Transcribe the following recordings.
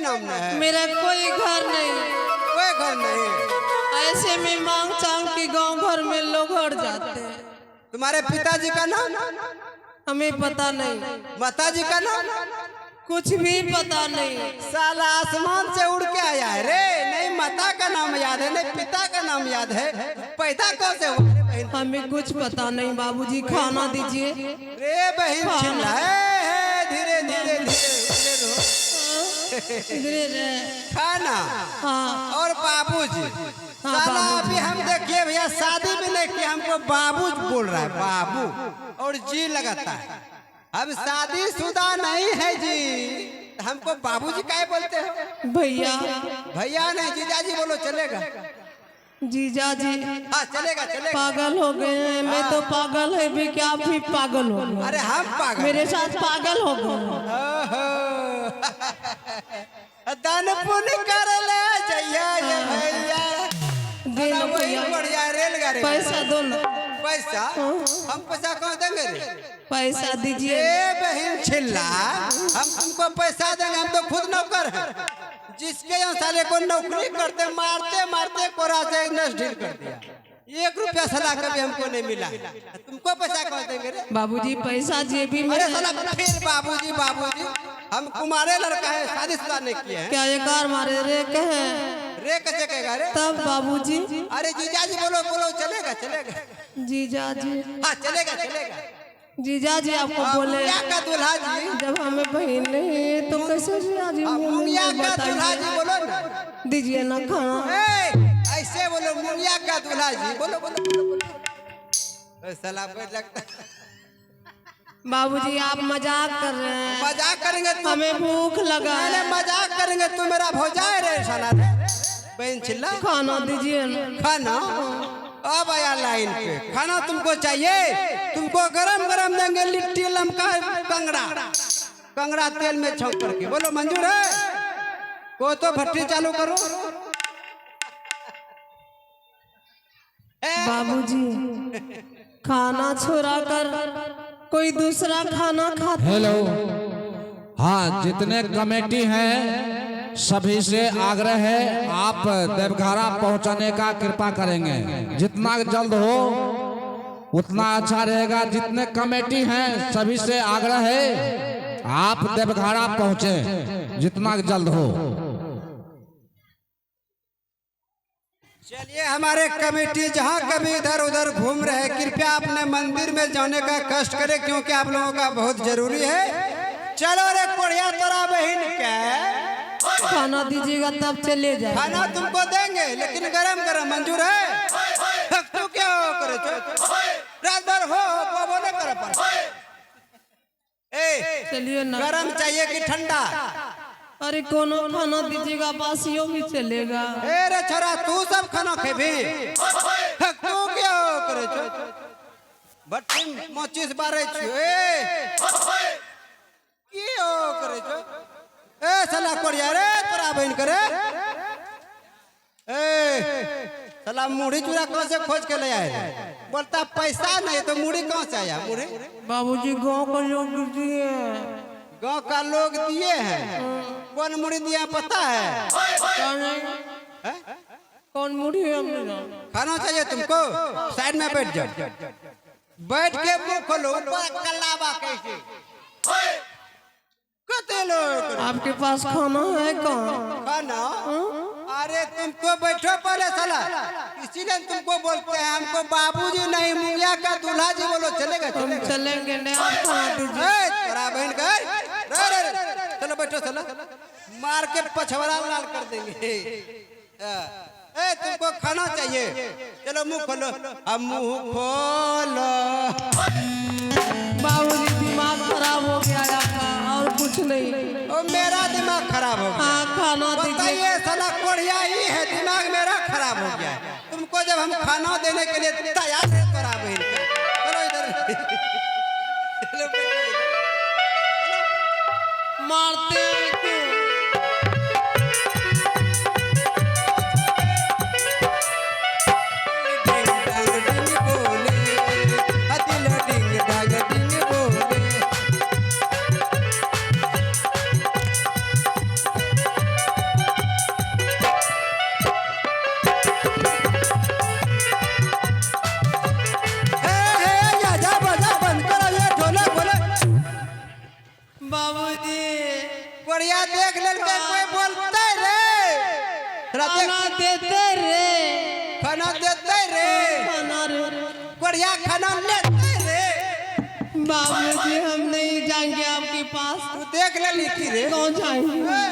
नाम नहीं है? मेरा कोई घर नहीं, कोई घर नहीं। ऐसे में मांग चांग के गांव घर में लोग हट जाते हैं। तुम्हारे पिताजी का नाम? हमें पता नहीं। माताजी का नाम? कुछ भी पता नहीं। साला आसमान से उड़ के आया है रे। नहीं माता का नाम याद है, नहीं पिता का नाम याद है। पैदा कौन से हुआ रे बहन? हमें कुछ पता नहीं बाबूजी, खाना दीजिए। रे बहन चिल्ला है, धीरे धीरे धीरे खाना। हाँ और बाबूजी। साला अभी हम देखिए भैया शादी भी नहीं किया, हमको बाबू बोल रहा है, बाबू और जी लगाता है। अब शादीशुदा नहीं है जी, हमको बाबूजी काहे बोलते हो? भैया। भैया नहीं जीजा जी बोलो, चलेगा? जीजा जी। हाँ चलेगा चलेगा। पागल हो गए हैं, मैं तो पागल है भी, क्या आप भी पागल हो गए? अरे हम पागल, मेरे साथ पागल हो गए। दान पुण्य कर ले जैया भैया। दे लो भैया, बढ़िया रेलगाड़ी। पैसा दो ना। पैसा? हम पैसा कहाँ देंगे रे? पैसा दीजिए। ए बहन छिल्ला, हम तुमको पैसा देंगे? हम तो खुद नौकर हैं। जिसके यहाँ साले को नौकरी करते मारते मारते कोरा से नस ढील कर दिया। 1 रुपया साला कभी हमको नहीं मिला। तुमको पैसा कहाँ देंगे रे? बाबूजी पैसा जेबी में। अरे साला फिर बाबूजी बाबूजी, हम कुमारे लड़का है, शादीशुदा नहीं किए हैं। क्या ये कार मारे रे कहे? रे कैसे कहेगा रे? तब बाबूजी। अरे जीजा जी बोलो बोलो, चलेगा चलेगा। जीजा जी। हाँ चलेगा चलेगा। जीजा जी आपको बोले मुंगिया का दूल्हा जी। जब हमें बहन नहीं है तो कैसे जीजा जी मुंगिया का दूल्हा जी बोलो ना। दीजिए ना खाना। ऐसे बोलो, मुंगिया का दूल्हा जी बोलो बोलो बोलो। साला बैठ लगता है। बाबूजी आप मजाक कर रहे हैं। मजाक करेंगे तो हमें भूख लगा है। मजाक करेंगे तो मेरा भौजाई रे साला रे। बहन चिल्ला, खाना दीजिए ना। खाना? अब आया लाइन पे। खाना तुमको चाहिए? तुमको गरम गरम देंगे लिट्टी लमका कंगड़ा, कंगड़ा तेल में छौंक करके। बोलो मंजूर है? को तो भट्टी चालू करो। बाबूजी खाना छोड़ा कर कोई दूसरा खाना खाता। हेलो, हाँ जितने कमेटी हैं सभी से आग्रह है आप देवघरा पहुंचाने का कृपा करेंगे। जितना जल्द हो उतना अच्छा रहेगा। जितने कमेटी हैं सभी से आग्रह है आप देवघरा पहुंचे जितना जल्द हो। चलिए हमारे कमेटी जहाँ कभी इधर उधर घूम रहे, कृपया अपने मंदिर में जाने का कष्ट करें, क्योंकि आप लोगों का बहुत जरूरी है। चलो रे कोढ़िया तोरा बहन के खाना दीजिएगा तब चले जाए। खाना तुमको देंगे लेकिन गरम गरम। मंजूर है? तू क्या करे रात भर हो वो न करे पर। चलिए ना। गरम चाहिए कि ठंडा? अरे कोनो खाना दीजिएगा, बासियों भी चलेगा। रे छोरा तू सब खाना खेबी? तू क्या करे भट्टी मोचिस बारे करे साला कोड़िया रे तोरा बहन करे। साला मुढ़ी चूड़ा कहाँ से खोज के ले आए? बोलता पैसा नहीं तो मुढ़ी कहाँ से आया? मुढ़ी बाबूजी गांव का लोग दिए। गांव का लोग दिए हैं? कौन मुढ़ी दिया पता है? कौन मुढ़ी है? खाना चाहिए तुमको? साइड में बैठ जाओ, बैठ के मुंह खोलो। कल्लाबा कैसे आपके पास खाना है? कहाँ खाना? अरे तुमको बैठो पहले साला, इसीलिए तुमको बोलते हैं। हमको बाबूजी नहीं मुंगिया का दूल्हा जी बोलो। चलेगा? हम चलेंगे नहीं। आप खाना दीजिए। तेरा बहन का चलो बैठो साला, मार के पछवाड़ा लाल कर देंगे। तुमको खाना चाहिए? चलो मुंह खोलो। अब मुंह खोलो। बाबूजी दिमाग खराब हो गया आपका, और कुछ नहीं। और मेरा दिमाग खराब हो गया? हाँ खाना दीजिए। साला कोढ़िया ही है, दिमाग मेरा खराब हो गया है। तुमको जब हम खाना देने के लिए तैयार है तोरा बहन का। चलो इधर मारते कोरिया देख ले कोई बोलते रे खाना देते रे खाना देते रे खाना रे कोरिया खाना लेते रे। बाबूजी हम नहीं जाएंगे आपके पास। तू देख ले लिखी रे कौन जाएंगे?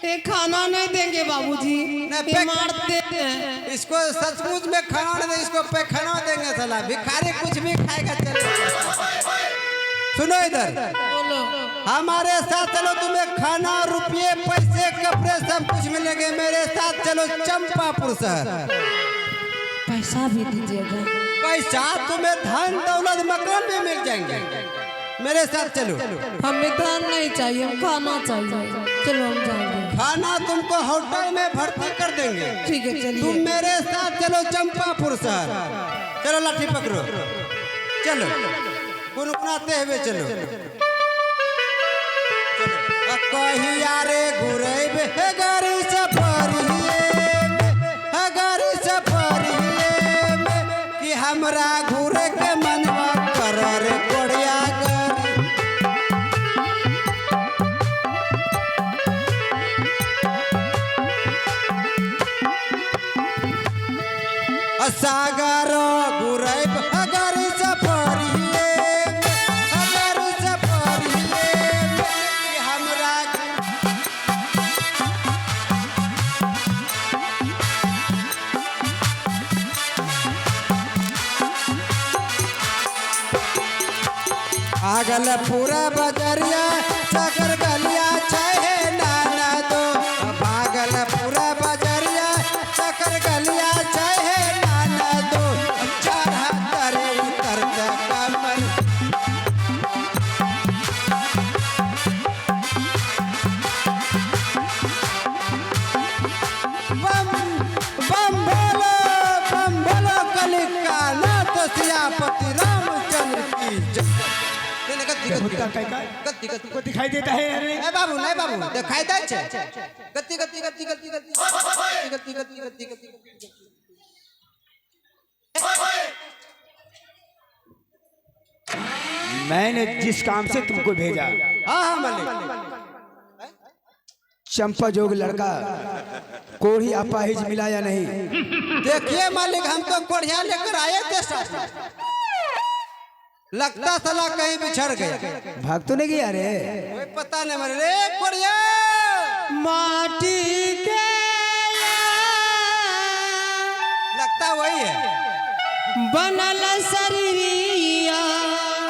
ये खाना नहीं देंगे बाबूजी, ये मारते हैं। इसको सचमुच में खाना नहीं दे, इसको पे खाना देंगे साला भिखारी कुछ भी खाएगा चलेगा। सुनो इधर बोलो। हमारे साथ चलो, तुम्हें खाना रुपये पैसे कपड़े सब कुछ मिलेंगे। मेरे साथ चलो चंपापुर शहर। पैसा भी दीजिएगा। पैसा तुम्हें धन दौलत मकान भी मिल जाएंगे। मेरे साथ चलो। हमें धन नहीं चाहिए, खाना चाहिए। चलो हम जाएंगे। खाना तुमको होटल में भर्ती कर देंगे। ठीक है चलिए। तुम मेरे साथ चलो चंपापुर शहर। चलो लाठी पकड़ो, चलो गुनगुनाते हुए चलो। कहिया रे घुरेबे गाड़ी सफरिए में कि हमरा घूरे के मनवा कर रे कोड़िया सागर घुरेब गाड़ी सफरिए कि हमरा आगल पूरा बजरिया चकर गलिया चाहे नाना दो। भागल पूरा बजरिया चकर गलिया चाहे नाना दो। चढ़ा तरे उतर कमर बम बोलो कलिका नाथ सियापति रामचंद्र की जय। को दिखाई देता है अरे ए बाबू नहीं बाबू दिखाई दे छे गति गति गति गति गति गति गति गति गति। मैंने जिस काम से तुमको भेजा, हाँ हाँ मालिक। चंपा जोग लड़का कोढ़ी अपाहिज मिला या नहीं? देखिए मालिक, हम तो कोढ़िया लेकर आए थे साथ में। लगता साला कहीं बिछड़ गया। भाग तो नहीं गया रे? कोई पता नहीं मरे रे कोढ़िया। माटी के लगता वही है बनल शरीरिया।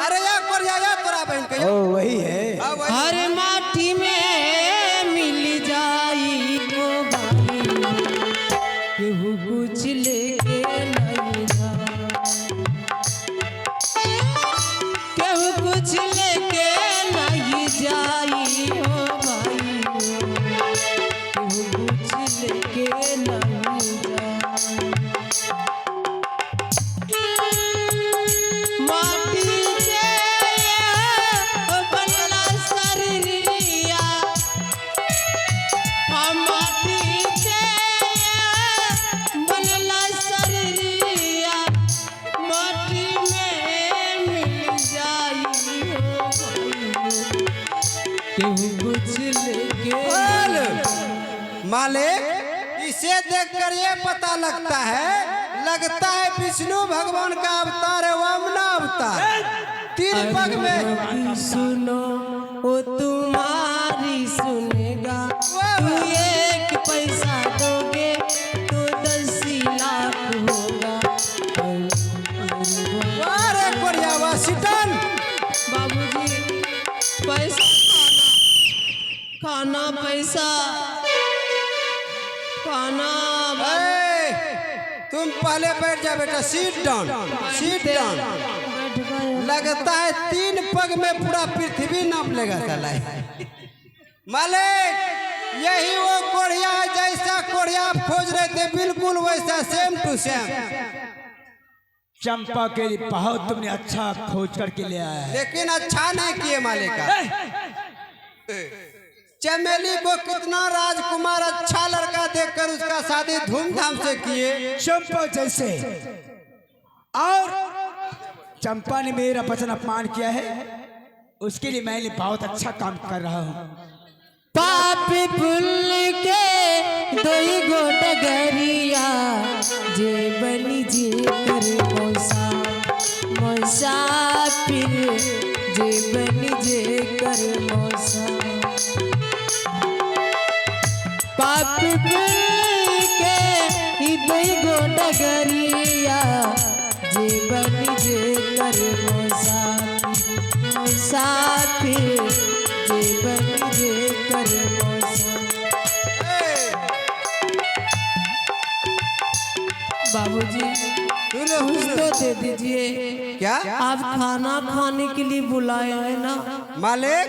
अरे या कोढ़िया या तोरा बहन कहीं। ओ वही है। हाँ, वही। हर माटी में मिल जाई वो भाई, केहू कुछ लेके नहीं जा, केहू कुछ लेके नहीं जाई हो भाई, केहू कुछ लेके नहीं जा। माटी के बनला शरीरिया, माटी के बनला शरीरिया, माटी में मिल जाई हो भाई, केहू कुछ लेके बोल। मालिक, इसे देखकर ये पता लगता है विष्णु भगवान का अवतार है, वामना अवतार। 3 पग में सुनो वो तुम्हारी सुनेगा, तू 1 पैसा दोगे तो 10 लाख होगा। अरे कोढ़िया वाशिटन। बाबूजी पैसा खाना पैसा खाना ए, तुम पहले बैठ जा बेटा, सीट डाउन सीट डाउन। बैठ गए। लगता है 3 पग में पूरा पृथ्वी नाप लेगा साला। मालिक, यही वो कोढ़िया है जैसा कोढ़िया आप खोज रहे थे, बिल्कुल वैसा सेम टू सेम। चंपा के लिए बहुत तुमने अच्छा खोज करके ले आया है। लेकिन अच्छा नहीं किए मालिक का। चमेली को कितना राजकुमार अच्छा लड़का देखकर उसका शादी धूमधाम से किए। चंपा जैसे और चंपा ने मेरा वचन अपमान किया है, उसके लिए मैं बहुत अच्छा काम कर रहा हूँ। पाप पुण्य के दोई गो डगरिया, जे बनी जे कर मौसा मौसा फिर जे बनी जे कर मौसा। पाप पुण्य के दोई गो डगरिया, जे बनी जे कर मौसा मौसा फिर जे बनी जे कर मौसा। बाबूजी कुछ तो दे दीजिए। क्या आप खाना खाने के लिए बुलाए हैं ना मालिक?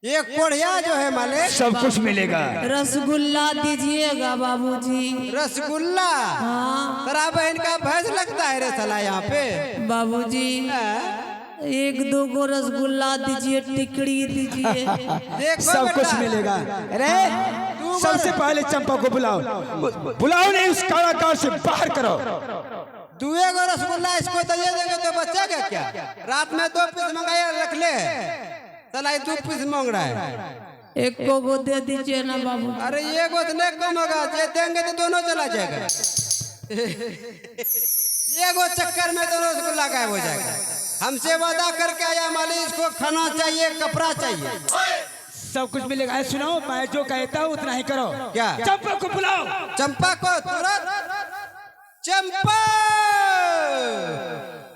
एक कोढ़िया जो है मालिक, सब कुछ मिलेगा। रसगुल्ला दीजिएगा बाबूजी। रसगुल्ला? हाँ तेरा बहन का भैंस लगता है रे साला यहाँ पे। बाबूजी एक दो गो रसगुल्ला दीजिए, टिकड़ी दीजिए। देखो सब बेटा, कुछ मिलेगा। अरे सबसे पहले चंपा को बुलाओ, बुलाओ नहीं, उस कारागार से बाहर करो। दुए गो रसगुल्ला इसको तो दे देंगे तो बचेगा क्या? रात में 2 पीस मंगाया रख ले, साला 2 पीस मांग रहा है। एक को दे दीजिए ना बाबू। अरे ये गो तो नहीं कम होगा, जे देंगे तो दोनों चला जाएगा। ये गो चक्कर में दोनों रसगुल्ला गायब हो जाएगा। हमसे वादा करके आया मालिक, इसको खाना चाहिए, कपड़ा चाहिए, सब कुछ मिलेगा। सुनो, मैं जो कहता हूँ उतना ही करो। क्या? चंपा को बुलाओ। चंपा को तुरंत। चंपा,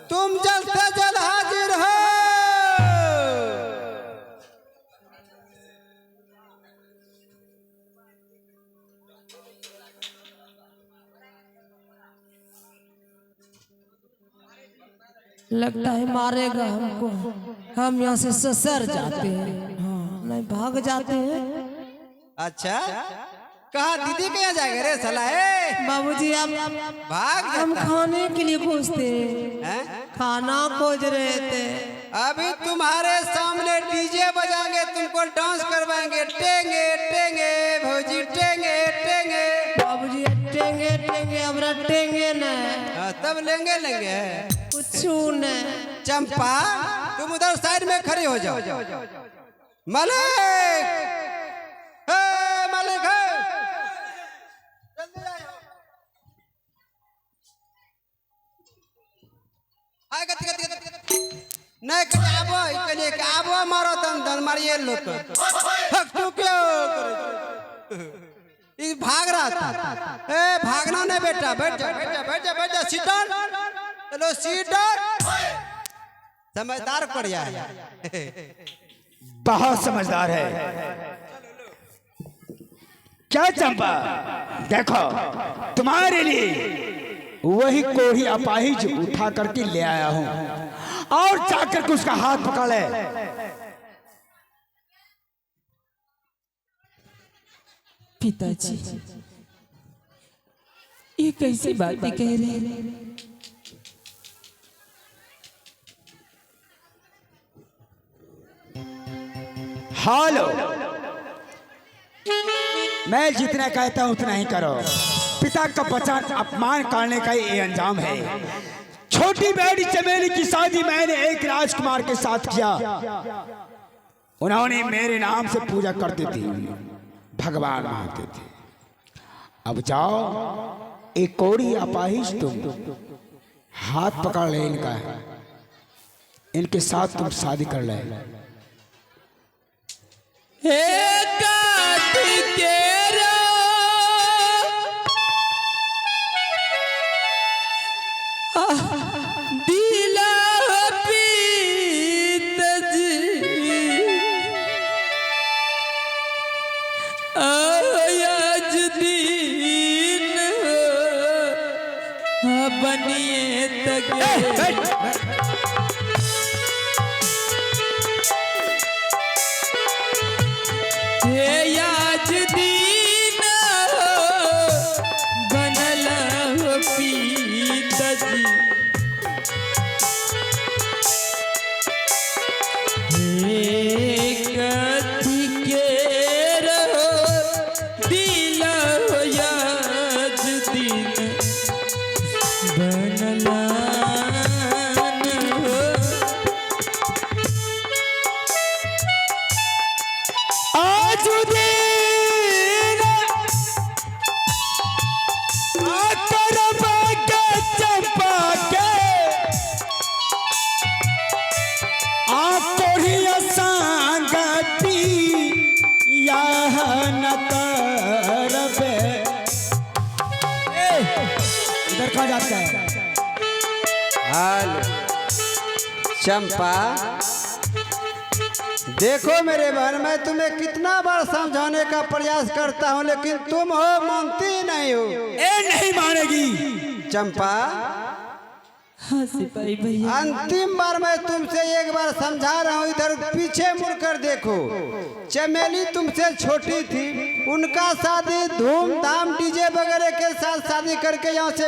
तुम जल्द से जल्द हाजिर हो। लगता है मारेगा हमको, हम यहाँ से ससर जाते हैं। हाँ नहीं भाग जाते हैं। अच्छा, कहा दीदी के यहाँ जाएगा रे साला? बाबूजी आप भाग हम जाता है। खाने के लिए पूछते हैं? खाना खोज रहे थे। अभी तुम्हारे सामने डीजे बजाएंगे, तुमको डांस करवाएंगे, टेंगे टेंगे भौजी, टेंगे टेंगे। बाबूजी टेंगे टेंगे हमरा टेंगे न, तब लेंगे लेंगे कुछ न। चंपा, तुम उधर साइड में खड़े हो जाओ। मालिक, मालिक है, जल्दी आओ। आए गति गति गति नहीं आबो, इकले के आबो मारो तन मारिए लो तो हक तू क्यों ये भाग रहा था? भागना नहीं बेटा, बैठ जा बैठ जा बैठ जा बैठ जा, सीटर चलो सीटर। समझदार पड़िया है, बहुत समझदार है। क्या चंपा, देखो तुम्हारे लिए वही कोढ़ी अपाहिज उठा करके ले आया हूँ, और जाकर के उसका हाथ पकड़ ले। पिताजी ये कैसी बातें कह रहे हैं? हालो, मैं जितना कहता हूं उतना ही करो। पिता का वचन अपमान करने का ये अंजाम है। छोटी बेटी चमेली की शादी मैंने एक राजकुमार के साथ किया, उन्होंने मेरे नाम से पूजा करती थी, भगवान मानते थे। अब जाओ, एक कोढ़ी अपाहिज तुम हाथ पकड़ ले इनका, इनके साथ तुम शादी कर ले। बनिए तक हे तरफ इधर कहाँ जाता है? हेलो चंपा, देखो मेरे बहन, मैं तुम्हें कितना बार समझाने का प्रयास करता हूँ लेकिन तुम हो मानती नहीं हो। नहीं मानेगी। चंपा, हाँ सिपाही भैया, अंतिम बार मैं तुमसे एक बार समझा रहा हूँ, इधर पीछे मुड़कर देखो। चमेली तुमसे छोटी थी, उनका शादी धूमधाम डीजे वगैरह के साथ शादी करके यहाँ से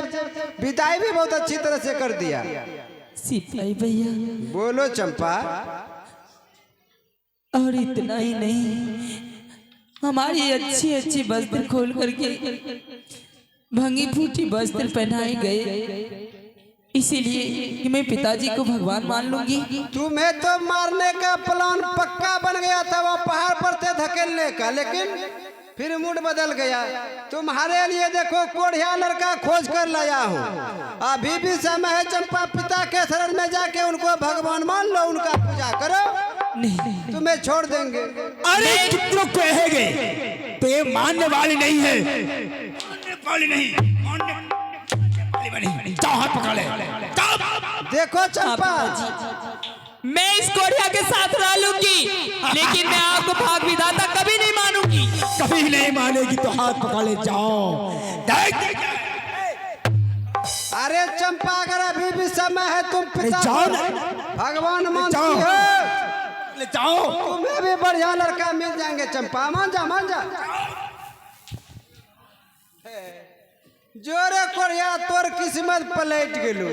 विदाई भी बहुत अच्छी तरह से कर दिया। सिपाही भैया, बोलो चंपा। और इतना ही नहीं, हमारी अच्छी अच्छी वस्त्र खोल करके भंगी फूटी वस्त्र पहनाए गए, इसीलिए कि मैं पिताजी को भगवान मान लूंगी। तुम्हें तो मारने का प्लान पक्का बन गया था वो पहाड़ पर से धकेलने का, लेकिन फिर मूड बदल गया। तुम्हारे लिए देखो कोढ़िया लड़का खोज कर लाया हूँ। अभी भी समय है चंपा, पिता के शरण में जाके उनको भगवान मान लो, उनका पूजा करो, नहीं, तुम्हें छोड़ देंगे। अरे कितनों कहेंगे तो ये मानने वाली नहीं है, मानने वाली नहीं, मानने वाली नहीं। जाओ हाथ पकड़ ले, जाओ। देखो चंपा, मैं इस कोढ़िया के साथ रह लूंगी, लेकिन मैं आपको भाग विधाता कभी नहीं मानूंगी। कभी नहीं मानेगी तो हाथ पकड़ ले, जाओ। देख अरे चंपा, अगर अभी भी समय है, तुम पिता जाओ को ना। भगवान मानती जाओ। हो, ले जाओ। तुम्हें भी बढ़िया लड़का मिल जाएंगे चंपा, मान जा मान जा। जोरे कोरिया तोर किस्मत पलट गेलू।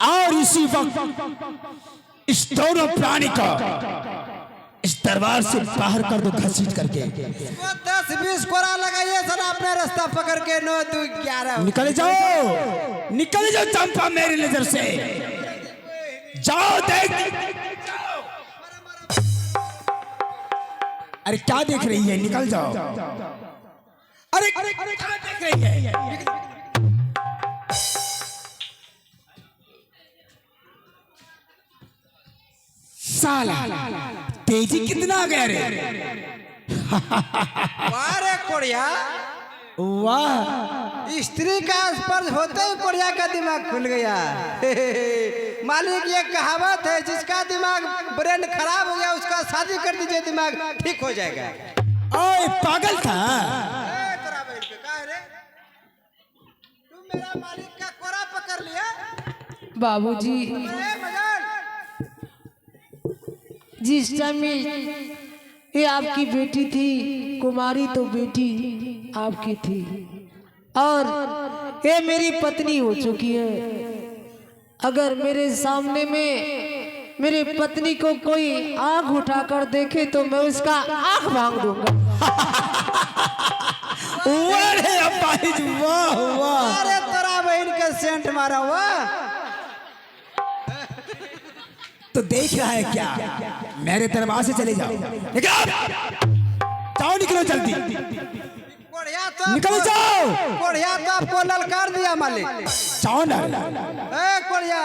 और इसी वक्त इस दोनों प्राणी को इस दरबार से बाहर कर दो, घसीट करके। 10-20 कोरा लगाइए सर, अपने रास्ता पकड़ के 9, 2, 11 निकल जाओ, निकल जाओ चंपा मेरी नजर से, जाओ। देख, अरे क्या देख रही है, निकल जाओ। अरे क्या देख रही है? साला तेजी कितना आ गया रे। वारे कोरिया, वाह, स्त्री का स्पर्श होते ही कोरिया का दिमाग खुल गया। मालिक, ये कहावत है, जिसका दिमाग ब्रेन खराब हो गया उसका शादी कर दीजिए, दिमाग ठीक हो जाएगा। ओए पागल था। तोरा बहन के का है रे? तुम मेरा मालिक का कोरा पकड़ लिया। बाबूजी, अरे मजाक। जिस टाइम में ये आपकी बेटी थी कुमारी, तो बेटी आपकी थी, और ये मेरी पत्नी हो चुकी है। अगर मेरे सामने में मेरी पत्नी को कोई आंख उठाकर देखे तो मैं उसका आंख भांग दूंगा। अरे अपाहिज, वाह वाह। अरे तोरा बहन के सेंट मारा हुआ। तो देख रहा है क्या? मेरे दरबार से चले जाओ, जाओ, निकलो जल्दी, कोढ़िया तो निकल जाओ। कोढ़िया तो आपको ललकार दिया मालिक। जाओ ना। ए कोढ़िया,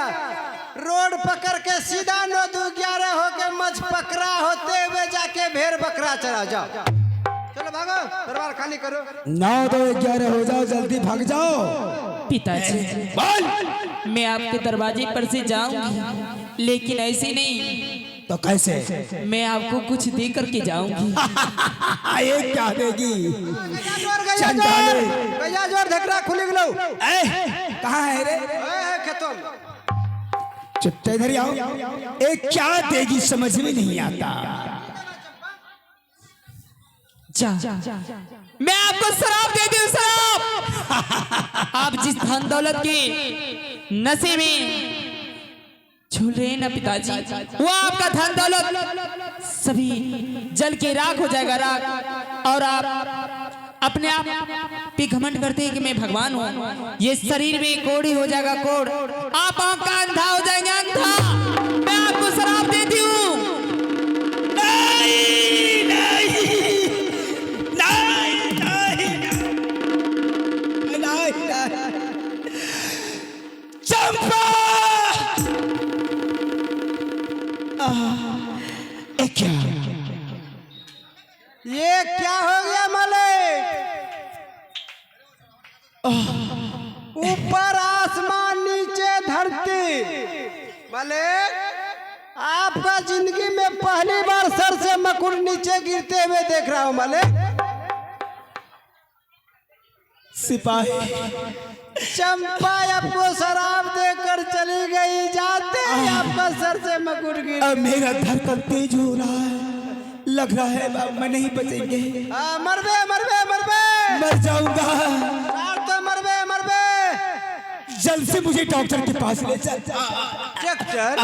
रोड पकड़ के सीधा 9, 2, 11 होके मछ पकड़ा होते हुए जाके भेड़ बकरा चरा जाओ। चलो भागो, दरबार खाली करो। 9, 2, 11 हो जाओ, जल्दी भाग जाओ। पिताजी, बोल। मैं आपके दरवाजे पर से जाऊंगी, लेकिन ऐसे नहीं, तो कैसे? मैं आपको कुछ दे करके जाऊंगी। ये क्या देगी? चंडाले, भैया जोर धकरा खुली गलो। कहाँ है रे? खेतों में। चुपते इधर आओ। एक क्या देगी समझ में नहीं आता। जा, मैं आपको शराब दे दूं, शराब। आप जिस धन दौलत के नशे में झूल रहे हैं ना पिताजी, वो आपका धन दौलत सभी जल के राख हो जाएगा, राख। और आप अपने आप पे घमंड करते हैं कि मैं भगवान हूँ, ये शरीर में कोड़ी हो जाएगा, कोड़। आप आंख का अंधा हो जाएंगे, अंधा। मैं आपको शराब देती हूँ। नहीं, नहीं, नहीं, नहीं, नहीं। चंपा, ये क्या मालिक, आपका जिंदगी में पहली बार सर से मकुड़ नीचे गिरते हुए देख रहा हूँ मालिक। सिपाही, चंपा आपको शराब देकर चली गई, जाते ही आपका सर से मकुड़ गिर। अब मेरा धड़कन तेज हो रहा है, लग रहा है बाबू मैं नहीं बचेंगे। मरबे मरबे मरबे, मर जाऊंगा। तो मरबे मरबे। जल्द से मुझे डॉक्टर के पास ले चल। ट्रैक्टर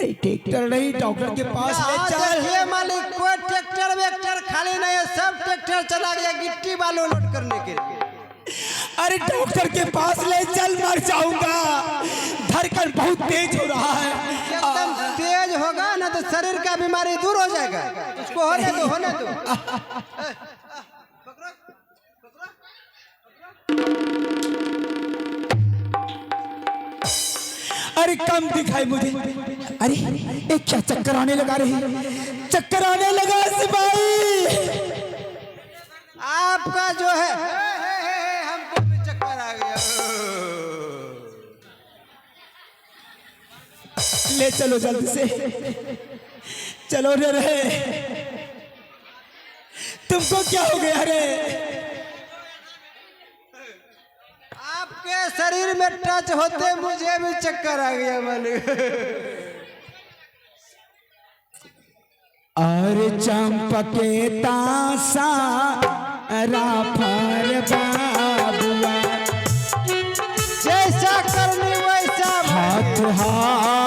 ट्रैक्टर नहीं, डॉक्टर के पास ले चल। देखिए मालिक, कोई ट्रैक्टर वेक्टर खाली नहीं है, सब ट्रैक्टर चला गया गिट्टी बालू लोड करने के लिए। अरे डॉक्टर के पास ले चल, मर जाऊंगा। धड़कन बहुत तेज हो रहा है। एकदम तेज होगा ना तो शरीर का बीमारी दूर हो जाएगा। उसको होने दो, होने दो। अरे कम दिखाई मुझे। अरे एक क्या चक्कर आने लगा रही, चक्कर आने लगा सिपाही। आपका जो है हमको भी चक्कर आ गया। ले चलो जल्दी से, चलो रे रे। तुमको क्या हो गया रे? आपके शरीर में टच होते मुझे भी चक्कर आ गया मालिक। और चंपके तासा राफर बाबुआ, जैसा करनी वैसा हाथ हाथ